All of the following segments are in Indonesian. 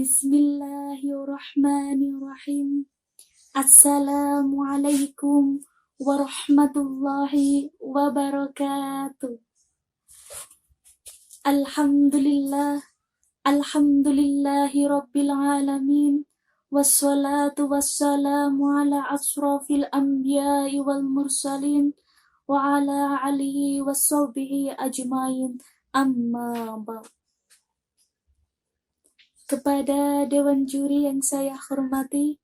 Bismillahirrahmanirrahim. Assalamualaikum warahmatullahi wabarakatuh. Alhamdulillahi rabbil alamin. Wassalatu wassalamu ala asrafil anbiya'i wal mursalin wa ala alihi wassabihi ajmain. Amma ba'd. Kepada Dewan Juri yang saya hormati,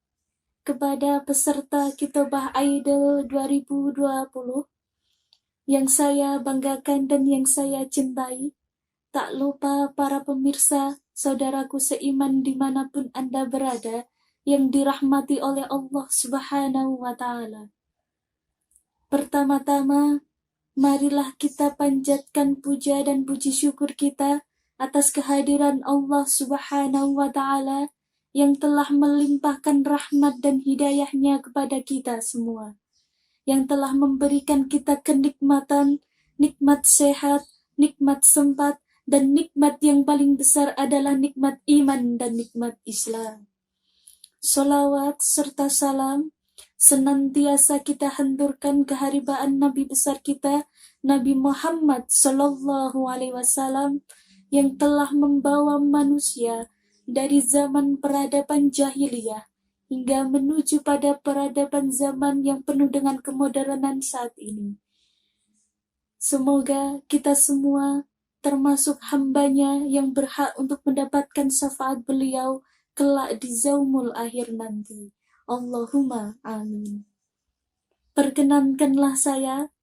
kepada peserta Kitobah Idol 2020 yang saya banggakan dan yang saya cintai, tak lupa para pemirsa, saudaraku seiman dimanapun Anda berada, yang dirahmati oleh Allah Subhanahu wa Ta'ala. Pertama-tama, marilah kita panjatkan puja dan puji syukur kita atas kehadiran Allah Subhanahu wa Ta'ala yang telah melimpahkan rahmat dan hidayahnya kepada kita semua, yang telah memberikan kita kenikmatan, nikmat sehat, nikmat sempat, dan nikmat yang paling besar adalah nikmat iman dan nikmat Islam. Salawat serta salam senantiasa kita haturkan keharibaan Nabi besar kita, Nabi Muhammad Sallallahu Alaihi Wasallam, yang telah membawa manusia dari zaman peradaban jahiliyah hingga menuju pada peradaban zaman yang penuh dengan kemodernan saat ini. Semoga kita semua termasuk hambanya yang berhak untuk mendapatkan syafaat beliau kelak di zaumul akhir nanti. Allahumma amin. Perkenankanlah saya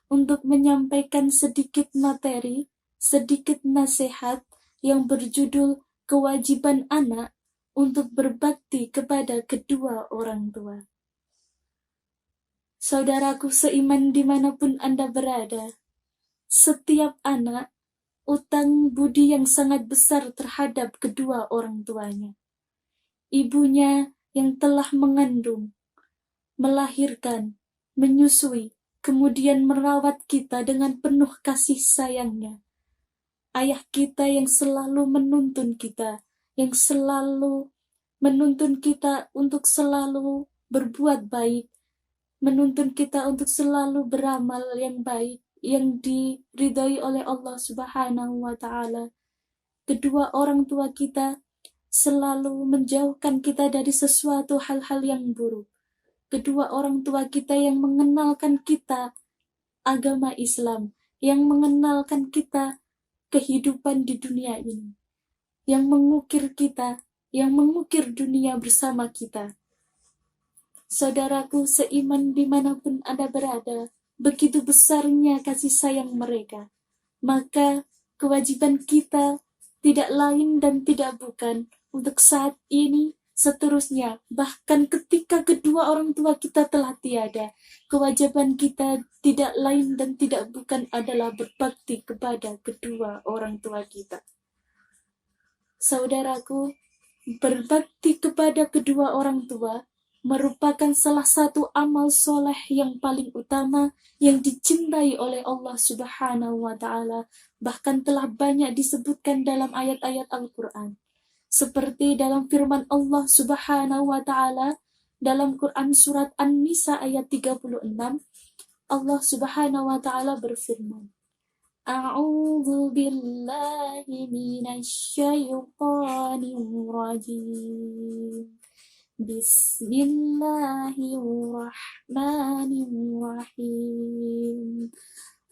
untuk menyampaikan sedikit materi, sedikit nasihat yang berjudul kewajiban anak untuk berbakti kepada kedua orang tua. Saudaraku seiman dimanapun Anda berada, setiap anak utang budi yang sangat besar terhadap kedua orang tuanya. Ibunya yang telah mengandung, melahirkan, menyusui, kemudian merawat kita dengan penuh kasih sayangnya. Ayah kita yang selalu menuntun kita, yang selalu menuntun kita untuk selalu berbuat baik, menuntun kita untuk selalu beramal yang baik, yang diridhai oleh Allah Subhanahu wa Ta'ala. Kedua orang tua kita selalu menjauhkan kita dari sesuatu hal-hal yang buruk. Kedua orang tua kita yang mengenalkan kita agama Islam, yang mengenalkan kita kehidupan di dunia ini, yang mengukir kita, yang mengukir dunia bersama kita. Saudaraku seiman dimanapun Anda berada, begitu besarnya kasih sayang mereka. Maka kewajiban kita tidak lain dan tidak bukan untuk saat ini, seterusnya, bahkan ketika kedua orang tua kita telah tiada, kewajiban kita tidak lain dan tidak bukan adalah berbakti kepada kedua orang tua kita. Saudaraku, berbakti kepada kedua orang tua merupakan salah satu amal soleh yang paling utama yang dicintai oleh Allah Subhanahu wa Ta'ala, bahkan telah banyak disebutkan dalam ayat-ayat Al-Quran. Seperti dalam firman Allah Subhanahu wa Ta'ala dalam Quran surat An-Nisa ayat 36, Allah Subhanahu wa Ta'ala berfirman, A'udzu billahi minasyaitonir rajim. Bismillahirrahmanirrahim.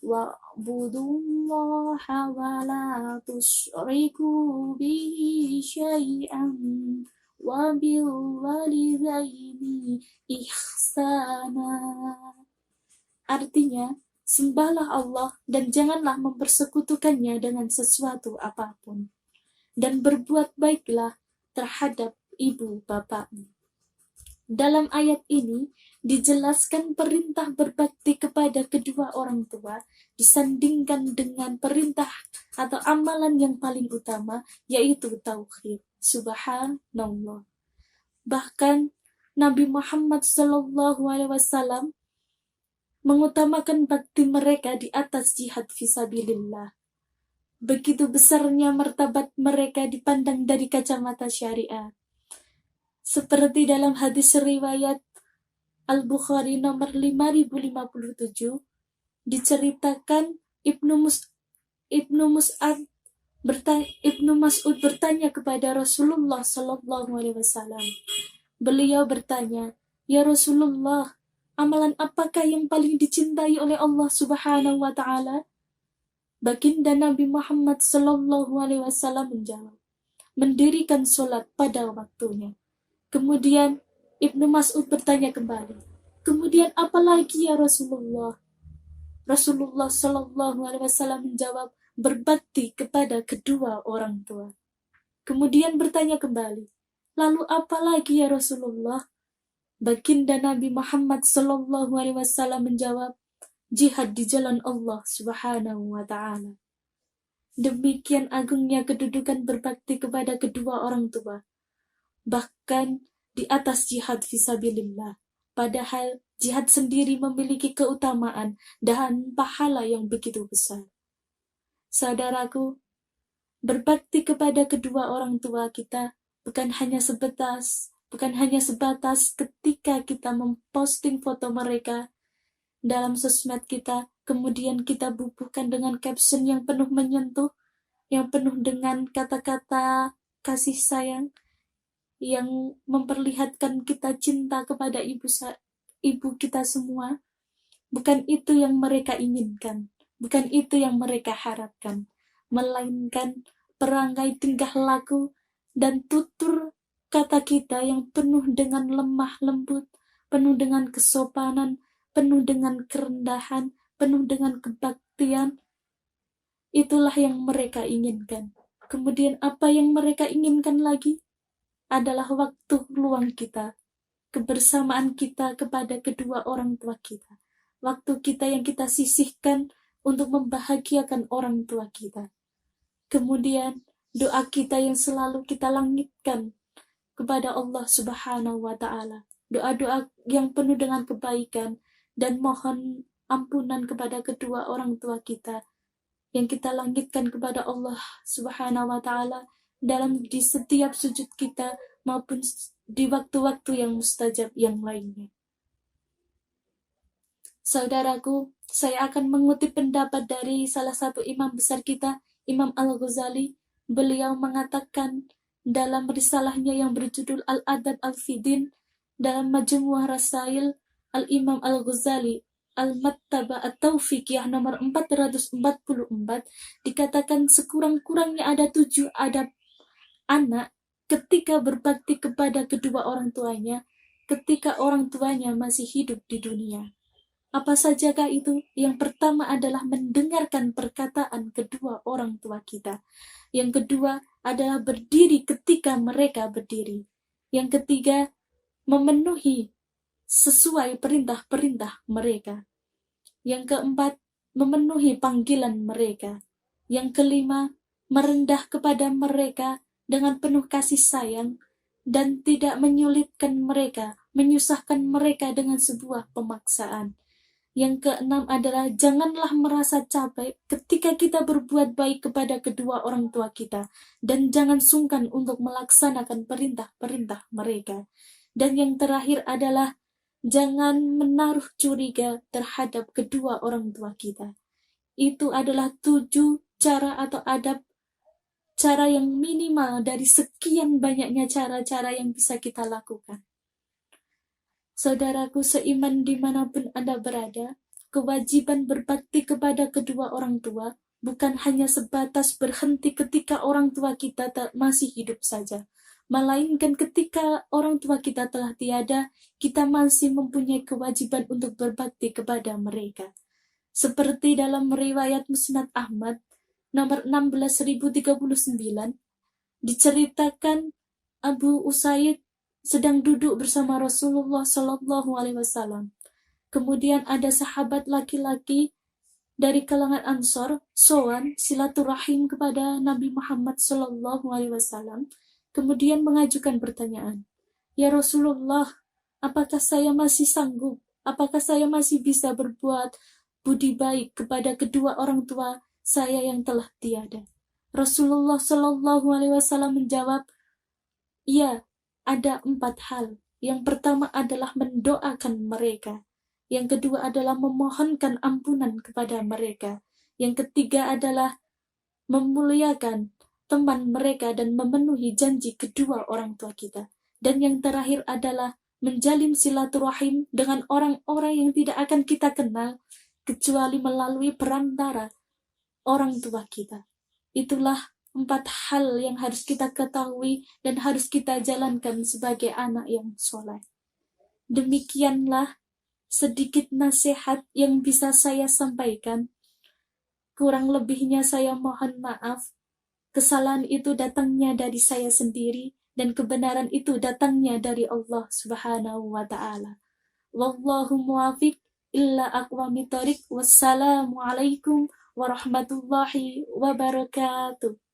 Wa'budullaha wa la tusyriku bihi syai'an wa bil walidaini ihsana. Artinya, sembahlah Allah dan janganlah mempersekutukannya dengan sesuatu apapun, dan berbuat baiklah terhadap ibu bapakmu. Dalam ayat ini dijelaskan perintah berbakti kepada kedua orang tua disandingkan dengan perintah atau amalan yang paling utama, yaitu tauhid. Subhanallah. Bahkan Nabi Muhammad SAW mengutamakan bakti mereka di atas jihad fisabilillah. begitu besarnya martabat mereka dipandang dari kacamata syariat. Seperti dalam hadis riwayat Al-Bukhari nomor 5057, diceritakan Ibnu Mas'ud bertanya kepada Rasulullah Sallallahu Alaihi Wasallam. Beliau bertanya, "Ya Rasulullah, amalan apakah yang paling dicintai oleh Allah Subhanahu wa taala?" Baginda Nabi Muhammad Sallallahu Alaihi Wasallam menjawab, "Mendirikan sholat pada waktunya." Kemudian Ibnu Mas'ud bertanya kembali, "Kemudian apa lagi ya Rasulullah?" Rasulullah Sallallahu Alaihi Wasallam menjawab, "Berbakti kepada kedua orang tua." Kemudian bertanya kembali, "Lalu apa lagi ya Rasulullah?" Baginda Nabi Muhammad Sallallahu Alaihi Wasallam menjawab, "Jihad di jalan Allah Subhanahu wa Ta'ala." Demikian agungnya kedudukan berbakti kepada kedua orang tua, bahkan di atas jihad fisabilillah. Padahal jihad sendiri memiliki keutamaan dan pahala yang begitu besar. Saudaraku, berbakti kepada kedua orang tua kita bukan hanya sebatas ketika kita memposting foto mereka dalam sosmed kita, kemudian kita bubuhkan dengan caption yang penuh menyentuh, yang penuh dengan kata-kata kasih sayang, yang memperlihatkan kita cinta kepada ibu kita semua. Bukan itu yang mereka inginkan, bukan itu yang mereka harapkan, melainkan perangai tingkah laku dan tutur kata kita yang penuh dengan lemah lembut, penuh dengan kesopanan, penuh dengan kerendahan, penuh dengan kebaktian. Itulah yang mereka inginkan. Kemudian apa yang mereka inginkan lagi adalah waktu luang kita, kebersamaan kita kepada kedua orang tua kita, waktu kita yang kita sisihkan untuk membahagiakan orang tua kita. Kemudian doa kita yang selalu kita langitkan kepada Allah Subhanahu wa Ta'ala, doa-doa yang penuh dengan kebaikan dan mohon ampunan kepada kedua orang tua kita yang kita langitkan kepada Allah Subhanahu wa Ta'ala di setiap sujud kita maupun di waktu-waktu yang mustajab yang lainnya. Saudaraku, saya akan mengutip pendapat dari salah satu imam besar kita, Imam Al-Ghazali. Beliau mengatakan dalam risalahnya yang berjudul Al-Adab Al-Fidin, dalam Majmu'ah Rasail Al-Imam Al-Ghazali Al-Mattaba At-Taufiqiyah nomor 444, dikatakan sekurang-kurangnya ada 7 adab anak ketika berbakti kepada kedua orang tuanya, ketika orang tuanya masih hidup di dunia. Apa sajakah itu? Yang pertama adalah mendengarkan perkataan kedua orang tua kita. Yang kedua adalah berdiri ketika mereka berdiri. Yang ketiga, memenuhi sesuai perintah-perintah mereka. Yang keempat, memenuhi panggilan mereka. Yang kelima, merendah kepada mereka dengan penuh kasih sayang dan tidak menyulitkan mereka, menyusahkan mereka dengan sebuah pemaksaan. Yang keenam adalah janganlah merasa capek ketika kita berbuat baik kepada kedua orang tua kita, dan jangan sungkan untuk melaksanakan perintah-perintah mereka. Dan yang terakhir adalah jangan menaruh curiga terhadap kedua orang tua kita. Itu adalah 7 cara atau adab, cara yang minimal dari sekian banyaknya cara-cara yang bisa kita lakukan. Saudaraku seiman dimanapun Anda berada, kewajiban berbakti kepada kedua orang tua bukan hanya sebatas berhenti ketika orang tua kita masih hidup saja, melainkan ketika orang tua kita telah tiada, kita masih mempunyai kewajiban untuk berbakti kepada mereka. Seperti dalam riwayat Musnad Ahmad nomor 16039, diceritakan Abu Usaid sedang duduk bersama Rasulullah Sallallahu Alaihi Wasallam. Kemudian ada sahabat laki-laki dari kalangan Ansor sowan silaturahim kepada Nabi Muhammad Sallallahu Alaihi Wasallam. Kemudian mengajukan pertanyaan, "Ya Rasulullah, apakah saya masih sanggup? Apakah saya masih bisa berbuat budi baik kepada kedua orang tua saya yang telah tiada. Rasulullah Shallallahu Alaihi Wasallam menjawab, ya, ada 4 hal. Yang pertama adalah mendoakan mereka. Yang kedua adalah memohonkan ampunan kepada mereka. Yang ketiga adalah memuliakan teman mereka dan memenuhi janji kedua orang tua kita. Dan yang terakhir adalah menjalin silaturahim dengan orang-orang yang tidak akan kita kenal kecuali melalui perantara orang tua kita. Itulah 4 hal yang harus kita ketahui dan harus kita jalankan sebagai anak yang soleh. Demikianlah sedikit nasihat yang bisa saya sampaikan. Kurang lebihnya saya mohon maaf. Kesalahan itu datangnya dari saya sendiri dan kebenaran itu datangnya dari Allah Subhanahu wa taala. Wallahu muwafiq illa aqwamit thoriq. Wassalamualaikum warahmatullahi wabarakatuh.